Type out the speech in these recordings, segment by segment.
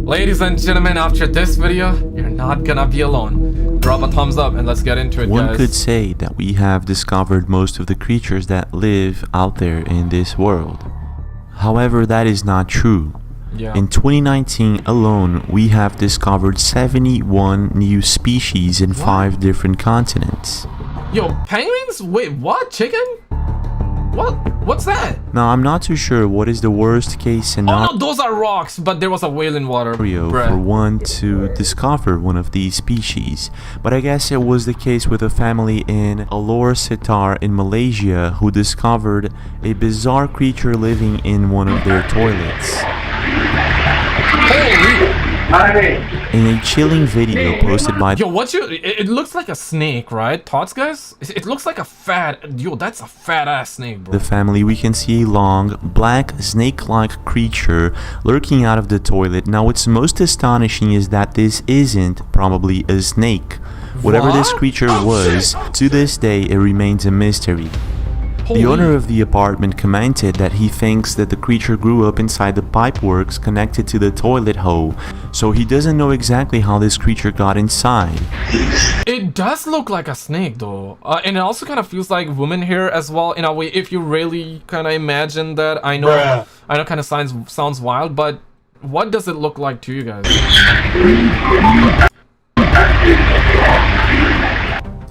Ladies and gentlemen, after this video, you're not gonna be alone. Drop a thumbs up and let's get into it, guys. One could say that we have discovered most of the creatures that live out there in this world. However, that is not true. In 2019 alone, we have discovered 71 new species in 5 different continents. Yo, penguins? Wait, what? Chicken? What? What's that? Now, I'm not too sure what is the worst case scenario. Oh no, those are rocks, but there was a whale in water. For one to discover one of these species. But I guess it was the case with a family in Alor Setar in Malaysia who discovered a bizarre creature living in one of their toilets. In a chilling video posted by Yo, it looks like a snake, right? Thoughts, guys? It looks like a fat... Yo, that's a fat-ass snake, bro. The family, we can see a long, black, snake-like creature lurking out of the toilet. Now, what's most astonishing is that this isn't probably a snake. Whatever this creature was, to this day, it remains a mystery. The owner of the apartment commented that he thinks that the creature grew up inside the pipeworks connected to the toilet hole, so he doesn't know exactly how this creature got inside. It does look like a snake though, and it also kind of feels like woman hair as well in a way, if you really kind of imagine that. I know kind of sounds wild, but what does it look like to you guys?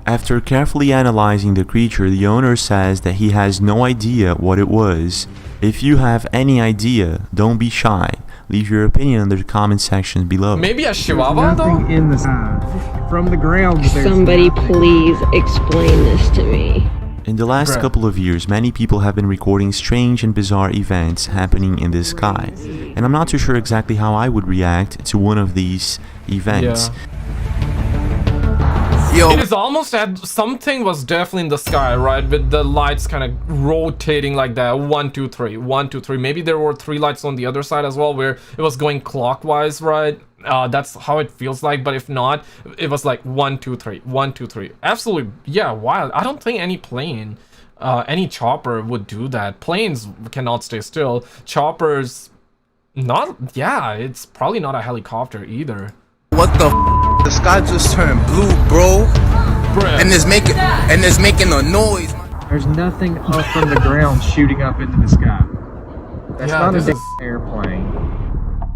After carefully analyzing the creature, the owner says that he has no idea what it was. If you have any idea, don't be shy. Leave your opinion in the comment section below. Maybe a chihuahua though? In the sky. From the ground. Somebody please explain this to me. In the last couple of years, many people have been recording strange and bizarre events happening in the sky. And I'm not too sure exactly how I would react to one of these events. It is almost as something was definitely in the sky, right? With the lights kind of rotating like that. 1, 2, 3, 1, 2, 3. Maybe there were 3 lights on the other side as well, where it was going clockwise, right? That's how it feels like. But if not, it was like 1, 2, 3, 1, 2, 3. Absolutely, yeah, wild. I don't think any plane, any chopper would do that. Planes cannot stay still. Choppers, not. Yeah, it's probably not a helicopter either. What the f? The sky just turned blue, bro. And it's making a noise. There's nothing up from the ground shooting up into the sky. That's not an airplane.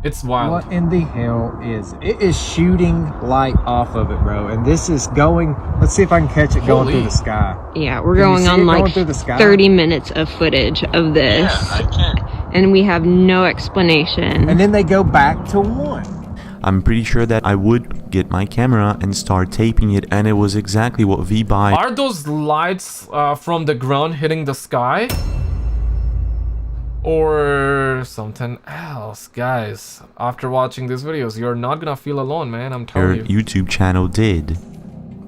It's wild. What in the hell is it? Is shooting light off of it, bro. And this is going, let's see if I can catch it going through the sky. Yeah, we're going on like 30 minutes of footage of this. Yeah, I can. And we have no explanation. And then they go back to 1. I'm pretty sure that I would get my camera and start taping it, and it was exactly what V-Buy... Are those lights from the ground hitting the sky? Or something else? Guys, after watching these videos, you're not gonna feel alone, man, I'm telling you. YouTube channel did.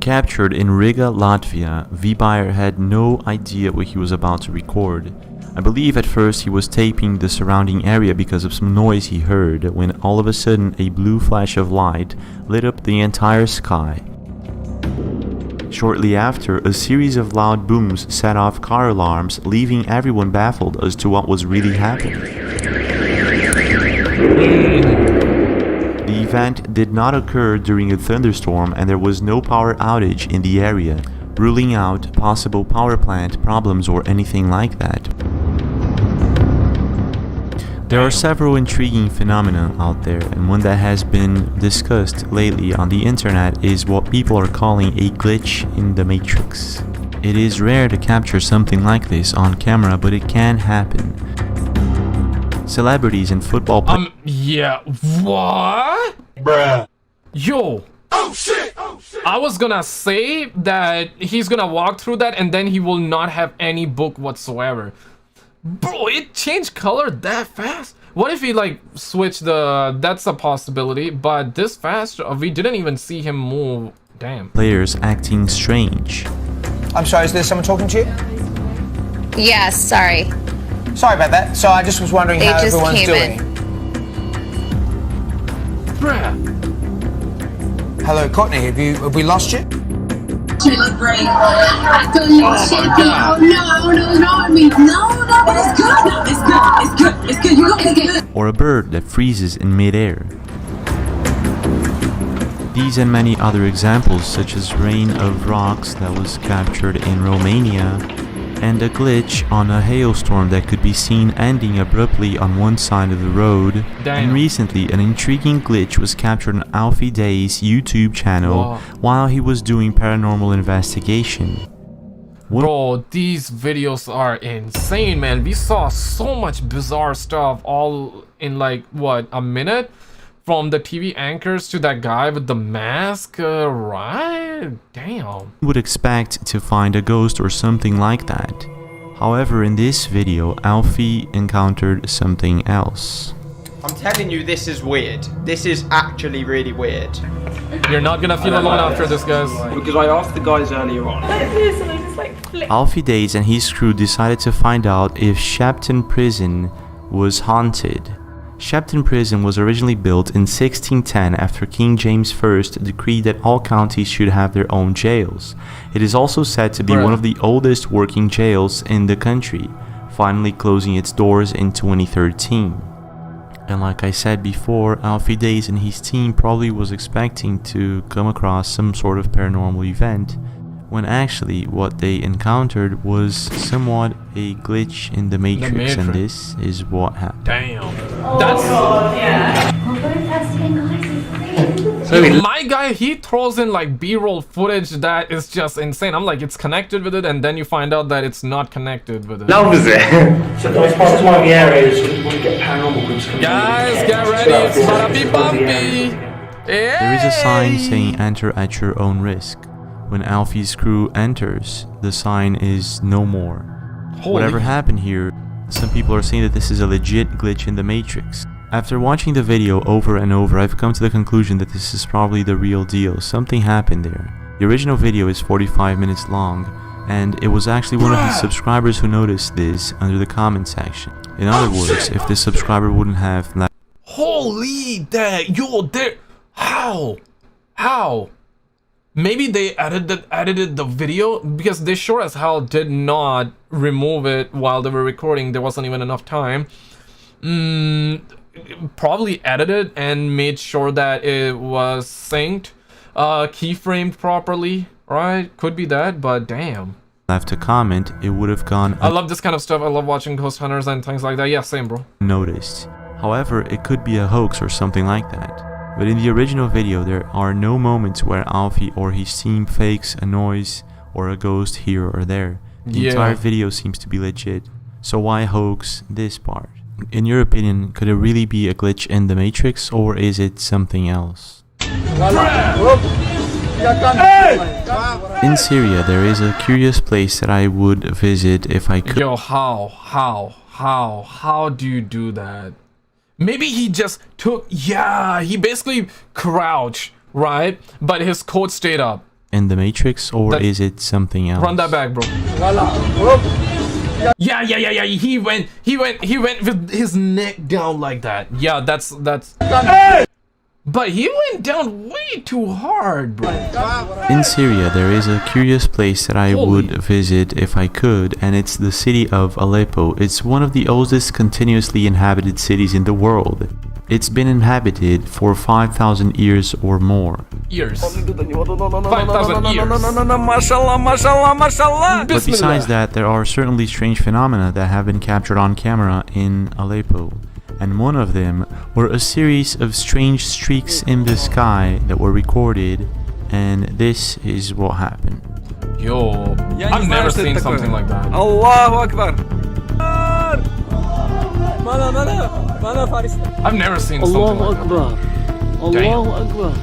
Captured in Riga, Latvia, V-Buyer had no idea what he was about to record. I believe at first he was taping the surrounding area because of some noise he heard, when all of a sudden a blue flash of light lit up the entire sky. Shortly after, a series of loud booms set off car alarms, leaving everyone baffled as to what was really happening. The event did not occur during a thunderstorm, and there was no power outage in the area, ruling out possible power plant problems or anything like that. There are several intriguing phenomena out there, and one that has been discussed lately on the internet is what people are calling a glitch in the matrix. It is rare to capture something like this on camera, but it can happen. Celebrities and football yeah, what? Bruh. Yo. Oh shit! I was gonna say that he's gonna walk through that and then he will not have any book whatsoever. Bro, it changed color that fast? What if he like switched the... That's a possibility, but this fast, we didn't even see him move. Damn. Players acting strange. I'm sorry, is there someone talking to you? Yes, sorry. Sorry about that. So I just was wondering how everyone's doing. Bruh. Hello, Courtney, have we lost you? Chili brain. I don't need shit. Oh no, not me. No, it's good. It's good. You got to get it. Or a bird that freezes in midair. These and many other examples, such as rain of rocks that was captured in Romania, and a glitch on a hailstorm that could be seen ending abruptly on one side of the road. Damn. And recently, an intriguing glitch was captured on Alfie Day's YouTube channel while he was doing paranormal investigation. Bro, these videos are insane, man. We saw so much bizarre stuff all in like, what, a minute? From the TV anchors to that guy with the mask, right? Damn. Would expect to find a ghost or something like that. However, in this video, Alfie encountered something else. I'm telling you, this is weird. This is actually really weird. You're not gonna feel alone after this, guys. Because I asked the guys earlier on. Alfie Days and his crew decided to find out if Shepton Prison was haunted. Shepton Prison was originally built in 1610 after King James I decreed that all counties should have their own jails. It is also said to be one of the oldest working jails in the country, finally closing its doors in 2013. And like I said before, Alfie Days and his team probably was expecting to come across some sort of paranormal event, when actually what they encountered was somewhat a glitch in the Matrix, and this is what happened. Damn. That's... My guy, he throws in like B-roll footage that is just insane. I'm like, it's connected with it, and then you find out that it's not connected with it. Loves it. So that's one of the areas when you get paranormal groups coming. Guys, get ready, it's about to be bumpy. There is a sign saying enter at your own risk. When Alfie's crew enters, the sign is no more. Whatever happened here, some people are saying that this is a legit glitch in the Matrix. After watching the video over and over, I've come to the conclusion that this is probably the real deal. Something happened there. The original video is 45 minutes long, and it was actually one of the subscribers who noticed this under the comment section. In other words, if this subscriber wouldn't have left... Holy that, yo, there... How? Maybe they edited the video, because they sure as hell did not remove it while they were recording. There wasn't even enough time. Probably edited and made sure that it was synced, keyframed properly, right? Could be that, but damn. Left a comment, it would have gone... I love this kind of stuff. I love watching ghost hunters and things like that. Yeah, same, bro. Noticed. However, it could be a hoax or something like that. But in the original video, there are no moments where Alfie or his team fakes a noise or a ghost here or there. The entire video seems to be legit. So why hoax this part? In your opinion, could it really be a glitch in the Matrix, or is it something else? In Syria, there is a curious place that I would visit if I could. Yo, how do you do that? Maybe he just took, he basically crouched, right? But his code stayed up. In the Matrix, or is it something else? Run that back, bro. Yeah. He went with his neck down like that. Yeah, that's. But he went down way too hard, bro. In Syria, there is a curious place that I would visit if I could, and it's the city of Aleppo. It's one of the oldest continuously inhabited cities in the world. It's been inhabited for 5,000 years or more. 5,000 years. But besides that, there are certainly strange phenomena that have been captured on camera in Aleppo. And one of them were a series of strange streaks in the sky that were recorded, and this is what happened. Yo, I've never seen something like that. Allahu Akbar. I've never seen something like that. Allahu Akbar.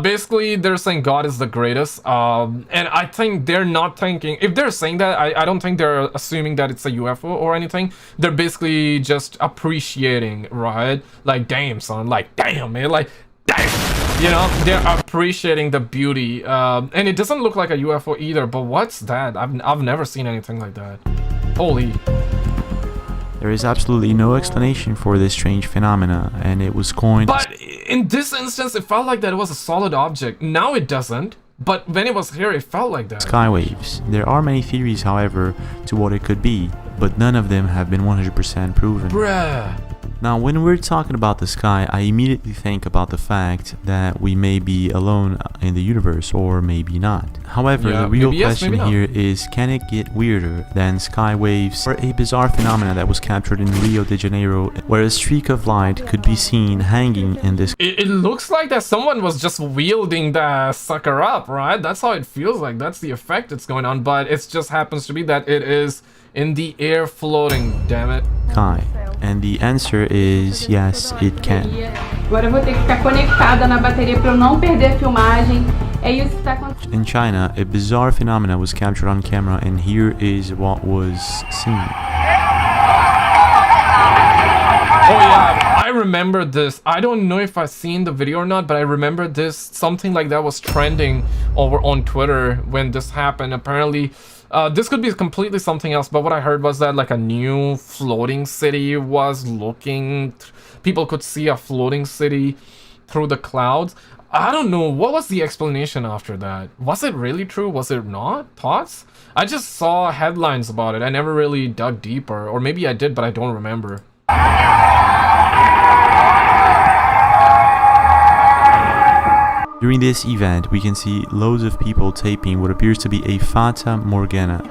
Basically, they're saying God is the greatest, and I think they're not thinking, if they're saying that, I don't think they're assuming that it's a UFO or anything. They're basically just appreciating, right? Like, damn, son, like, damn, man, like, damn, you know, they're appreciating the beauty, and it doesn't look like a UFO either, but what's that? I've never seen anything like that. Holy. There is absolutely no explanation for this strange phenomena, and it was coined... But in this instance, it felt like that it was a solid object. Now it doesn't, but when it was here, it felt like that. Skywaves. There are many theories, however, to what it could be, but none of them have been 100% proven. Bruh. Now, when we're talking about the sky, I immediately think about the fact that we may be alone in the universe, or maybe not. However, the real question here is, can it get weirder than sky waves, or a bizarre phenomena that was captured in Rio de Janeiro, where a streak of light could be seen hanging in this... It looks like that someone was just wielding the sucker up, right? That's how it feels like. That's the effect that's going on, but it just happens to be that it is in the air floating, damn it. Sky. And the answer is yes, it can. In China, a bizarre phenomena was captured on camera, and here is what was seen. Oh yeah, I remember this. I don't know if I've seen the video or not, but I remember this. Something like that was trending over on Twitter when this happened. Apparently, this could be completely something else, but what I heard was that like a new floating city was looking... People could see a floating city through the clouds. I don't know. What was the explanation after that? Was it really true? Was it not? Thoughts? I just saw headlines about it. I never really dug deeper. Or maybe I did, but I don't remember. During this event, we can see loads of people taping what appears to be a Fata Morgana.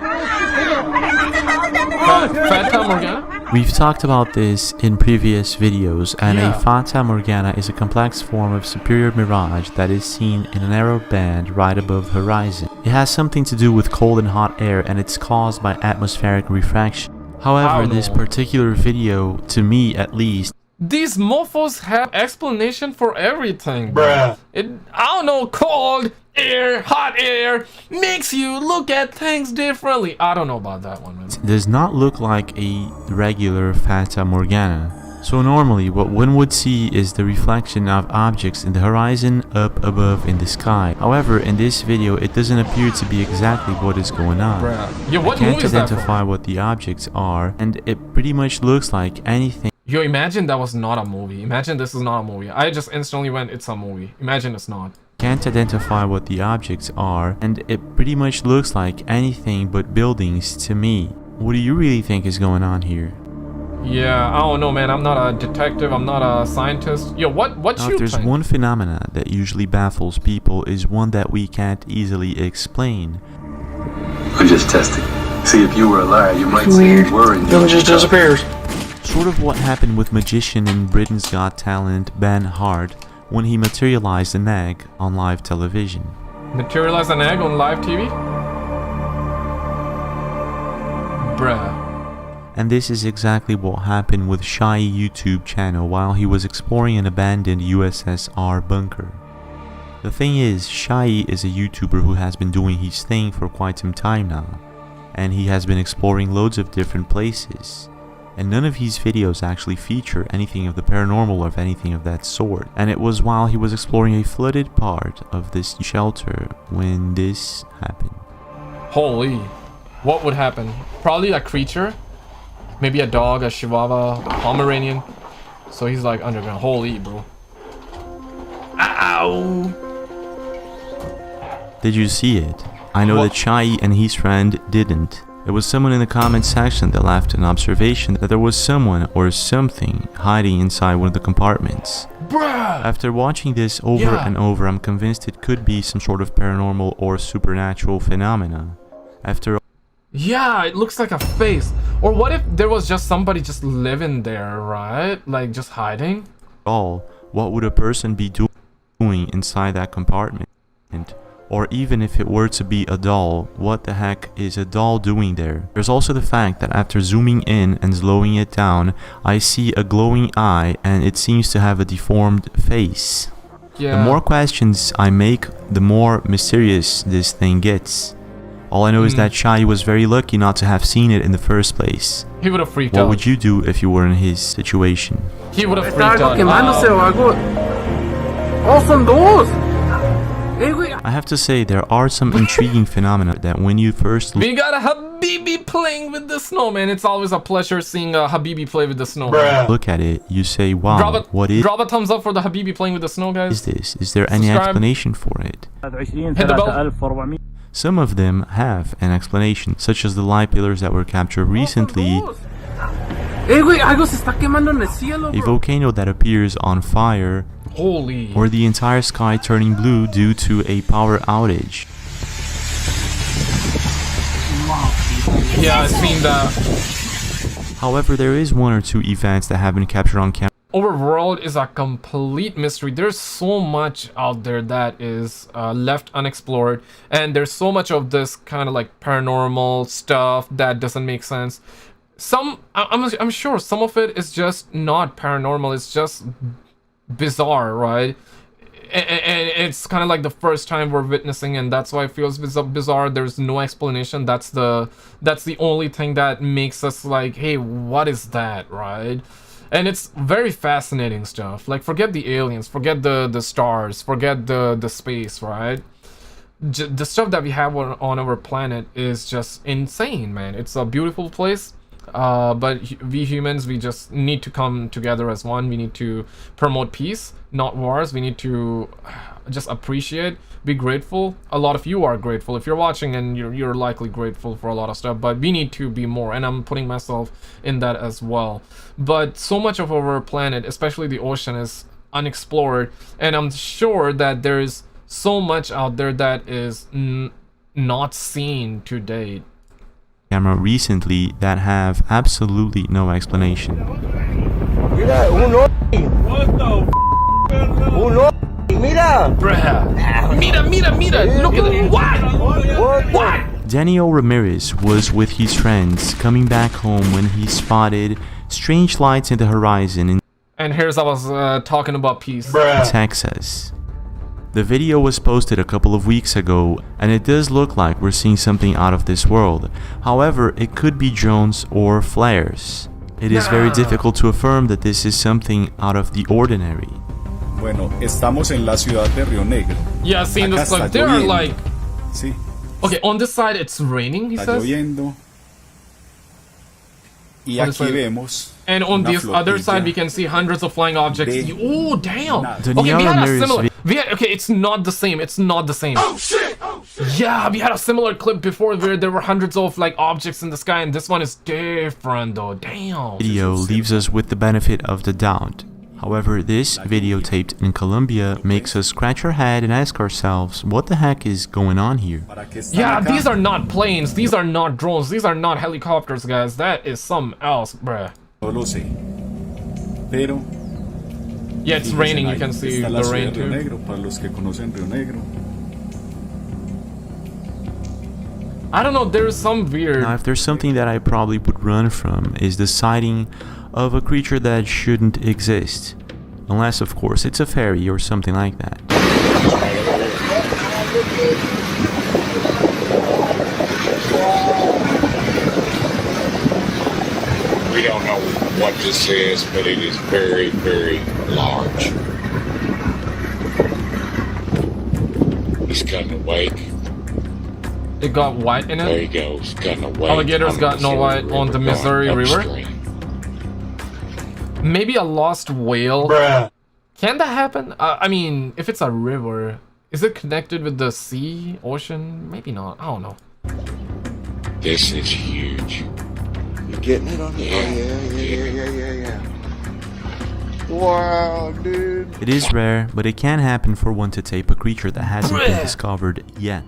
Fata Morgana? We've talked about this in previous videos, and a Fata Morgana is a complex form of superior mirage that is seen in a narrow band right above the horizon. It has something to do with cold and hot air, and it's caused by atmospheric refraction. However, this particular video, to me at least, these mofos have explanation for everything, bruh. I don't know, cold air, hot air, makes you look at things differently. I don't know about that one, man. It does not look like a regular Fata Morgana. So normally, what one would see is the reflection of objects in the horizon up above in the sky. However, in this video, it doesn't appear to be exactly what is going on. Yeah, what I can't identify what the objects are, and it pretty much looks like anything. Yo, imagine that was not a movie. Imagine this is not a movie. I just instantly went, it's a movie. Imagine it's not. Can't identify what the objects are, and it pretty much looks like anything but buildings to me. What do you really think is going on here? Yeah, I don't know, man. I'm not a detective. I'm not a scientist. Yo, what now, you there's think? one phenomena that usually baffles people, is one that we can't easily explain. I'm just testing. See, if you were a liar, you might say you were and it just disappears. Sort of what happened with magician in Britain's Got Talent, Ben Hart, when he materialized an egg on live television. Materialize an egg on live TV? Bruh. And this is exactly what happened with Shy YouTube channel while he was exploring an abandoned USSR bunker. The thing is, Shy is a YouTuber who has been doing his thing for quite some time now, and he has been exploring loads of different places. And none of his videos actually feature anything of the paranormal or anything of that sort. And it was while he was exploring a flooded part of this shelter when this happened. Holy. What would happen? Probably a creature? Maybe a dog, a chihuahua, a Pomeranian. So he's like underground. Holy, bro. Ow! Did you see it? I know that Shai and his friend didn't. There was someone in the comment section that left an observation that there was someone or something hiding inside one of the compartments. Bruh! After watching this over and over, I'm convinced it could be some sort of paranormal or supernatural phenomena. After all, yeah, it looks like a face. Or what if there was just somebody just living there, right? Like just hiding? What would a person be doing inside that compartment? Or even if it were to be a doll, what the heck is a doll doing there? There's also the fact that after zooming in and slowing it down, I see a glowing eye and it seems to have a deformed face. Yeah. The more questions I make, the more mysterious this thing gets. All I know is that Shai was very lucky not to have seen it in the first place. He would have freaked out. What would you do if you were in his situation? He would have freaked out. I have to say, there are some intriguing phenomena that when you first we got a Habibi playing with the snow, man. It's always a pleasure seeing a Habibi play with the snow. Look at it, you say, wow, drop a thumbs up for the Habibi playing with the snow, guys. Is this? Is there any explanation for it? Hit the bell. Some of them have an explanation, such as the light pillars that were captured recently. A volcano that appears on fire, Holy. or the entire sky turning blue due to a power outage. Yeah, I've seen that. However, there is one or two events that have been captured on camera. Our world is a complete mystery. There's so much out there that is left unexplored, and there's so much of this kind of like paranormal stuff that doesn't make sense. I'm sure some of it is just not paranormal, it's just bizarre, right? And it's kind of like the first time we're witnessing, and that's why it feels bizarre. There's no explanation. That's the only thing that makes us like, hey, what is that, right? And it's very fascinating stuff. Like, forget the aliens, forget the stars, forget the space, right? The stuff that we have on our planet is just insane, man. It's a beautiful place. But we humans, we just need to come together as one. We need to promote peace, not wars. We need to just appreciate, be grateful. A lot of you are grateful. If you're watching, and you're likely grateful for a lot of stuff, but we need to be more, and I'm putting myself in that as well. But so much of our planet, especially the ocean, is unexplored, and I'm sure that there's so much out there that is not seen to date. Camera recently that have absolutely no explanation. Mira, look at it. What? Daniel Ramirez was with his friends coming back home when he spotted strange lights in the horizon in And here's I was talking about peace. Texas. The video was posted a couple of weeks ago, and it does look like we're seeing something out of this world. However, it could be drones or flares. It is very difficult to affirm that this is something out of the ordinary. Bueno, estamos en la ciudad de Río Negro. Yeah, seeing this, like, there are like... Sí. Okay, on this side it's raining, he says. Lloviendo. Y aquí vemos. And on this other side, we can see hundreds of flying objects. Oh, damn! Okay, we had a similar... Okay, it's not the same. It's not the same. Oh, shit! Yeah, we had a similar clip before where there were hundreds of, like, objects in the sky, and this one is different, though. Damn! Video leaves us with the benefit of the doubt. However, this video taped in Colombia makes us scratch our head and ask ourselves, what the heck is going on here? Yeah, these are not planes, these are not drones, these are not helicopters, guys. That is something else, bruh. Yeah, it's raining, you can see the rain too. I don't know, there's some weird... Now, if there's something that I probably would run from, is the sighting of a creature that shouldn't exist. Unless, of course, it's a fairy or something like that. We don't know what this is, but it is very, very large. He's cutting awake. It got white in it? There he goes, cutting awake. Alligators got no white on the Missouri River? Maybe a lost whale? Bruh. Can that happen? I mean, if it's a river, is it connected with the sea, ocean? Maybe not. I don't know. This is huge. You getting it on the... Yeah. Wow, dude. It is rare, but it can happen for one to tape a creature that hasn't been discovered yet.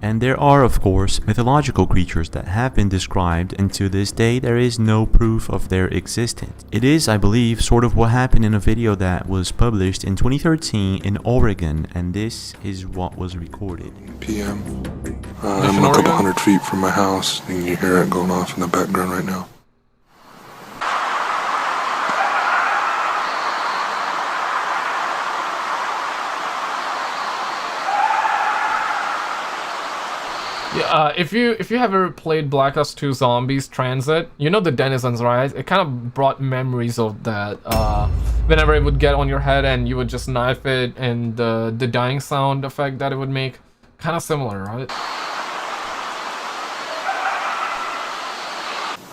And there are, of course, mythological creatures that have been described, and to this day there is no proof of their existence. It is, I believe, sort of what happened in a video that was published in 2013 in Oregon, and this is what was recorded. PM. I'm a couple hundred feet from my house, and you hear it going off in the background right now. Yeah, if you have ever played Black Ops 2 Zombies Transit, you know the denizens, right? It kind of brought memories of that. Whenever it would get on your head and you would just knife it, and the dying sound effect that it would make, kind of similar, right?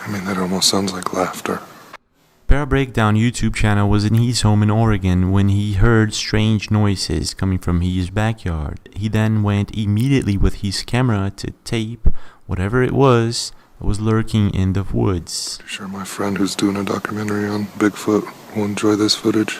I mean, that almost sounds like laughter. Bear Breakdown YouTube channel was in his home in Oregon when he heard strange noises coming from his backyard. He then went immediately with his camera to tape whatever it was was lurking in the woods. Sure, my friend who's doing a documentary on Bigfoot will enjoy this footage.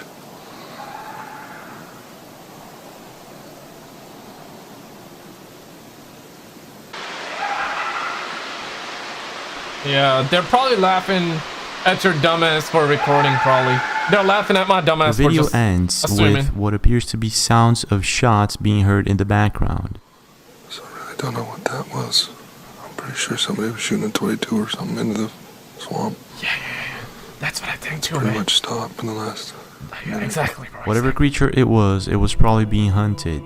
Yeah, they're probably laughing at your dumbass for recording, probably. They're laughing at my dumbass the for video just ends assuming. with what appears to be sounds of shots being heard in the background. So I really don't know what that was. I'm pretty sure somebody was shooting a 22 or something into the swamp. Yeah. That's what I think too, Pretty right? much stopped in the last... Yeah, exactly, bro. Whatever creature it was probably being hunted.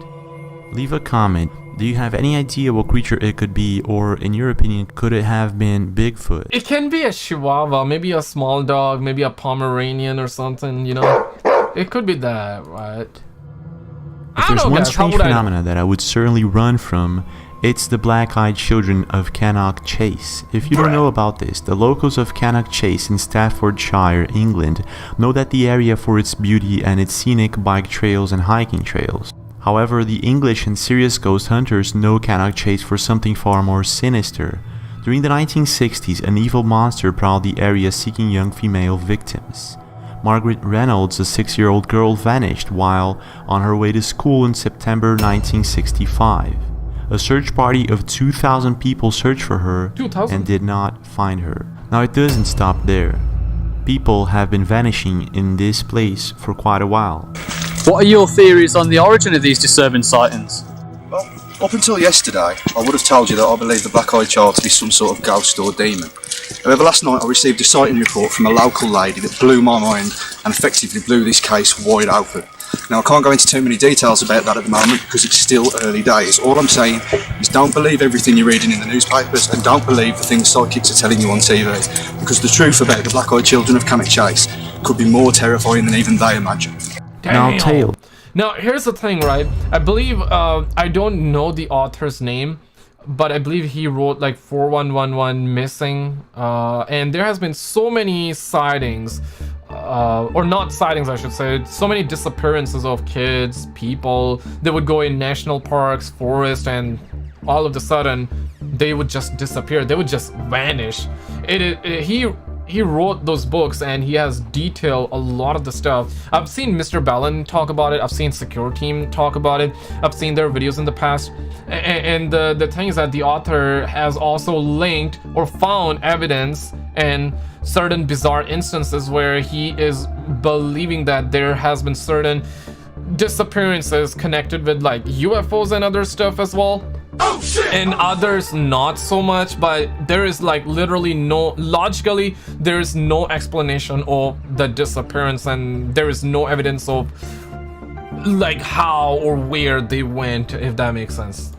Leave a comment. Do you have any idea what creature it could be, or in your opinion, could it have been Bigfoot? It can be a Chihuahua, maybe a small dog, maybe a Pomeranian or something, you know? It could be that, right? If there's one strange phenomena that I would certainly run from, it's the black-eyed children of Cannock Chase. If you don't know about this, the locals of Cannock Chase in Staffordshire, England, know that the area for its beauty and its scenic bike trails and hiking trails. However, the English and serious ghost hunters know Cannock Chase for something far more sinister. During the 1960s, an evil monster prowled the area seeking young female victims. Margaret Reynolds, a 6-year-old girl, vanished while on her way to school in September 1965. A search party of 2,000 people searched for her and did not find her. Now it doesn't stop there. People have been vanishing in this place for quite a while. What are your theories on the origin of these disturbing sightings? Well, up until yesterday, I would have told you that I believe the black-eyed child to be some sort of ghost or demon. However, last night I received a sighting report from a local lady that blew my mind and effectively blew this case wide open. Now, I can't go into too many details about that at the moment because it's still early days. All I'm saying is don't believe everything you're reading in the newspapers and don't believe the things psychics are telling you on TV, because the truth about the black-eyed children of Cannock Chase could be more terrifying than even they imagine. Damn. Now, here's the thing, right? I believe, I don't know the author's name, but I believe he wrote like 4111 Missing, and there has been so many sightings, or not sightings I should say, so many disappearances of kids, people. They would go in national parks, forests, and all of a sudden they would just disappear. They would just vanish. He wrote those books and he has detailed a lot of the stuff. I've seen Mr. Ballin talk about it. I've seen Secure Team talk about it. I've seen their videos in the past. And the thing is that the author has also linked or found evidence and certain bizarre instances where he is believing that there has been certain disappearances connected with like UFOs and other stuff as well. Oh shit! And others not so much, but there is like literally logically there is no explanation of the disappearance, and there is no evidence of like how or where they went, if that makes sense.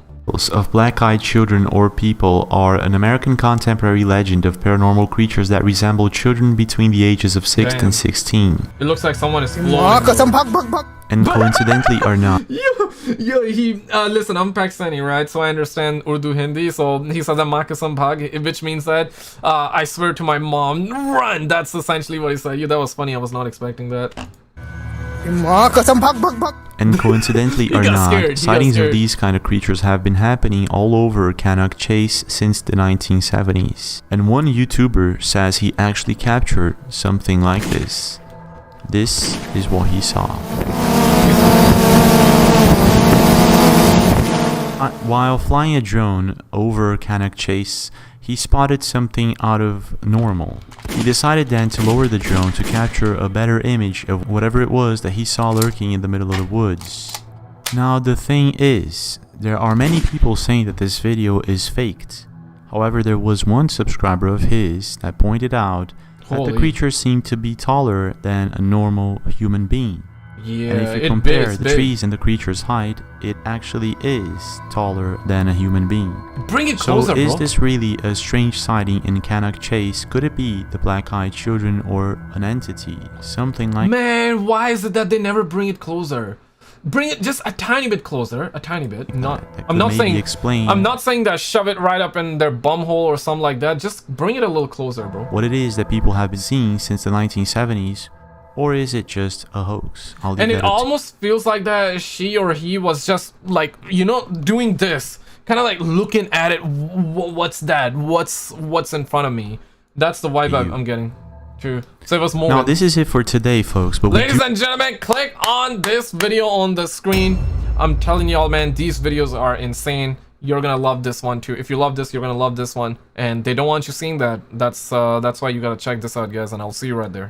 Of black-eyed children or people are an American contemporary legend of paranormal creatures that resemble children between the ages of 6 and 16. It looks like someone is floating. And coincidentally or not. Listen, I'm Pakistani, right? So I understand Urdu Hindi. So he said that which means that I swear to my mom, run! That's essentially what he said. That was funny. I was not expecting that. And coincidentally or not, sightings of these kind of creatures have been happening all over Cannock Chase since the 1970s. And one YouTuber says he actually captured something like this. This is what he saw. While flying a drone over Cannock Chase, he spotted something out of normal. He decided then to lower the drone to capture a better image of whatever it was that he saw lurking in the middle of the woods. Now the thing is, there are many people saying that this video is faked. However, there was one subscriber of his that pointed out that the creature seemed to be taller than a normal human being. Yeah, and if you compare the trees and the creature's height, it actually is taller than a human being. Bring it closer, so is this really a strange sighting in Cannock Chase? Could it be the black-eyed children or an entity? Something like... Man, why is it that they never bring it closer? Bring it just a tiny bit closer, a tiny bit. I'm not saying that shove it right up in their bumhole or something like that. Just bring it a little closer, bro. What it is that people have been seeing since the 1970s, or is it just a hoax? And it almost feels like that she or he was just like, doing this, kind of like looking at it. What's that? What's in front of me? That's the vibe I'm getting. True. So it was more. Now this is it for today, folks. But ladies and gentlemen, click on this video on the screen. I'm telling y'all, man, these videos are insane. You're gonna love this one too. If you love this, you're gonna love this one. And they don't want you seeing that. That's why you gotta check this out, guys. And I'll see you right there.